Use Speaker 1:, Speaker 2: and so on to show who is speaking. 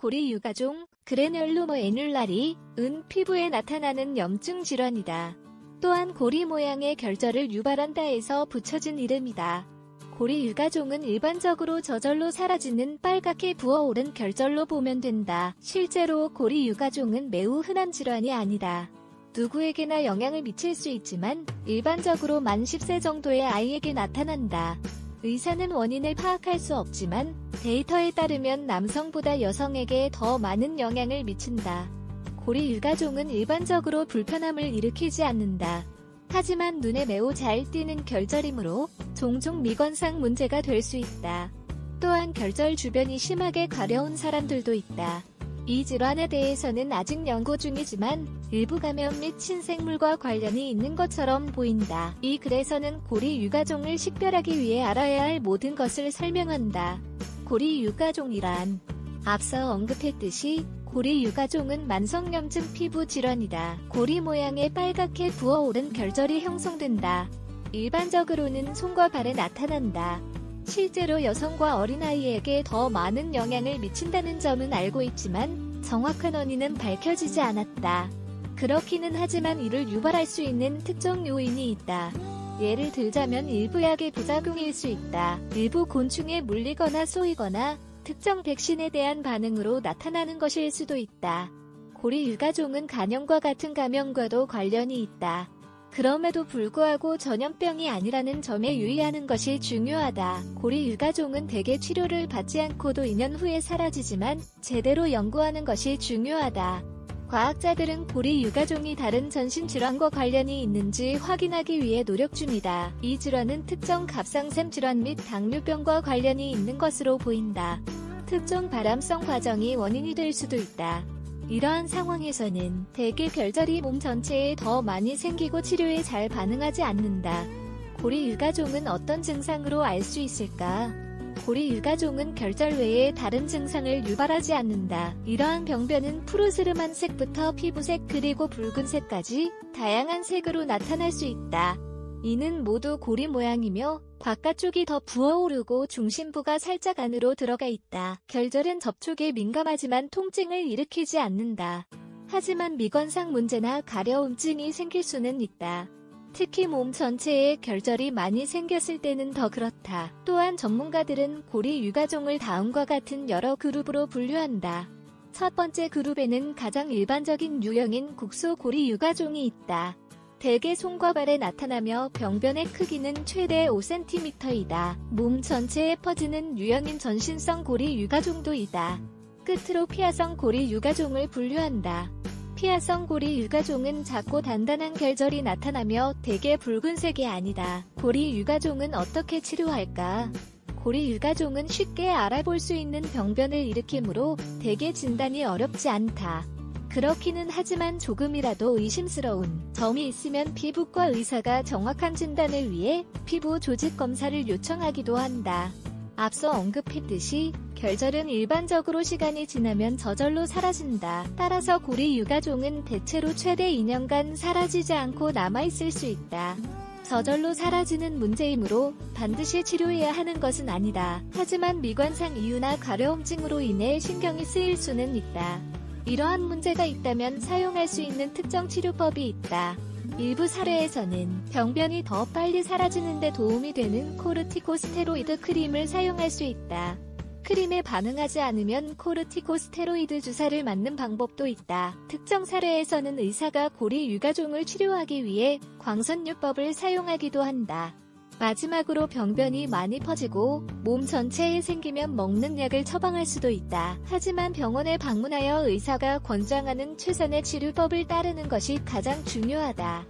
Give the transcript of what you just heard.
Speaker 1: 고리 유가종, 그래놀로머 애뉼라리, 은 피부에 나타나는 염증 질환이다. 또한 고리 모양의 결절을 유발한다 해서 붙여진 이름이다. 고리 유가종은 일반적으로 저절로 사라지는 빨갛게 부어오른 결절로 보면 된다. 실제로 고리 유가종은 매우 흔한 질환이 아니다. 누구에게나 영향을 미칠 수 있지만 일반적으로 만 10세 정도의 아이에게 나타난다. 의사는 원인을 파악할 수 없지만 데이터에 따르면 남성보다 여성에게 더 많은 영향을 미친다. 고리 유가종은 일반적으로 불편함을 일으키지 않는다. 하지만 눈에 매우 잘 띄는 결절이므로 종종 미관상 문제가 될 수 있다. 또한 결절 주변이 심하게 가려운 사람들도 있다. 이 질환에 대해서는 아직 연구 중이지만 일부 감염 및 신생물과 관련이 있는 것처럼 보인다. 이 글에서는 고리 유가종을 식별하기 위해 알아야 할 모든 것을 설명한다. 고리 유가종이란 앞서 언급했듯이 고리 유가종은 만성염증 피부 질환이다. 고리 모양의 빨갛게 부어오른 결절이 형성된다. 일반적으로는 손과 발에 나타난다. 실제로 여성과 어린아이에게 더 많은 영향을 미친다는 점은 알고 있지만 정확한 원인은 밝혀지지 않았다. 그렇기는 하지만 이를 유발할 수 있는 특정 요인이 있다. 예를 들자면 일부 약의 부작용일 수 있다. 일부 곤충에 물리거나 쏘이거나 특정 백신에 대한 반응으로 나타나는 것일 수도 있다. 고리 유가종은 간염과 같은 감염과도 관련이 있다. 그럼에도 불구하고 전염병이 아니라는 점에 유의하는 것이 중요하다. 고리 유가종은 대개 치료를 받지 않고도 2년 후에 사라지지만 제대로 연구하는 것이 중요하다. 과학자들은 고리 유가종이 다른 전신 질환과 관련이 있는지 확인하기 위해 노력 중이다. 이 질환은 특정 갑상샘 질환 및 당뇨병과 관련이 있는 것으로 보인다. 특정 발암성 과정이 원인이 될 수도 있다. 이러한 상황에서는 대개 결절이 몸 전체에 더 많이 생기고 치료에 잘 반응하지 않는다. 고리 유가종은 어떤 증상으로 알 수 있을까? 고리 유가종은 결절 외에 다른 증상을 유발하지 않는다. 이러한 병변은 푸르스름한 색부터 피부색 그리고 붉은색까지 다양한 색으로 나타날 수 있다. 이는 모두 고리 모양이며 바깥쪽이 더 부어오르고 중심부가 살짝 안으로 들어가 있다. 결절은 접촉에 민감하지만 통증을 일으키지 않는다. 하지만 미관상 문제나 가려움증이 생길 수는 있다. 특히 몸 전체에 결절이 많이 생겼을 때는 더 그렇다. 또한 전문가들은 고리 유가종을 다음과 같은 여러 그룹으로 분류한다. 첫 번째 그룹에는 가장 일반적인 유형인 국소 고리 유가종이 있다. 대개 손과 발에 나타나며 병변의 크기는 최대 5cm이다. 몸 전체에 퍼지는 유형인 전신성 고리 유가종도 있다. 끝으로 피하성 고리 유가종을 분류한다. 피하성 고리 유가종은 작고 단단한 결절이 나타나며 대개 붉은색이 아니다. 고리 유가종은 어떻게 치료할까? 고리 유가종은 쉽게 알아볼 수 있는 병변을 일으키므로 대개 진단이 어렵지 않다. 그렇기는 하지만 조금이라도 의심스러운 점이 있으면 피부과 의사가 정확한 진단을 위해 피부 조직 검사를 요청하기도 한다. 앞서 언급했듯이 결절은 일반적으로 시간이 지나면 저절로 사라진다. 따라서 고리 유가종은 대체로 최대 2년간 사라지지 않고 남아있을 수 있다. 저절로 사라지는 문제이므로 반드시 치료해야 하는 것은 아니다. 하지만 미관상 이유나 가려움증으로 인해 신경이 쓰일 수는 있다. 이러한 문제가 있다면 사용할 수 있는 특정 치료법이 있다. 일부 사례에서는 병변이 더 빨리 사라지는 데 도움이 되는 코르티코스테로이드 크림을 사용할 수 있다. 크림에 반응하지 않으면 코르티코스테로이드 주사를 맞는 방법도 있다. 특정 사례에서는 의사가 고리 유가종을 치료하기 위해 광선요법을 사용하기도 한다. 마지막으로 병변이 많이 퍼지고 몸 전체에 생기면 먹는 약을 처방할 수도 있다. 하지만 병원에 방문하여 의사가 권장하는 최선의 치료법을 따르는 것이 가장 중요하다.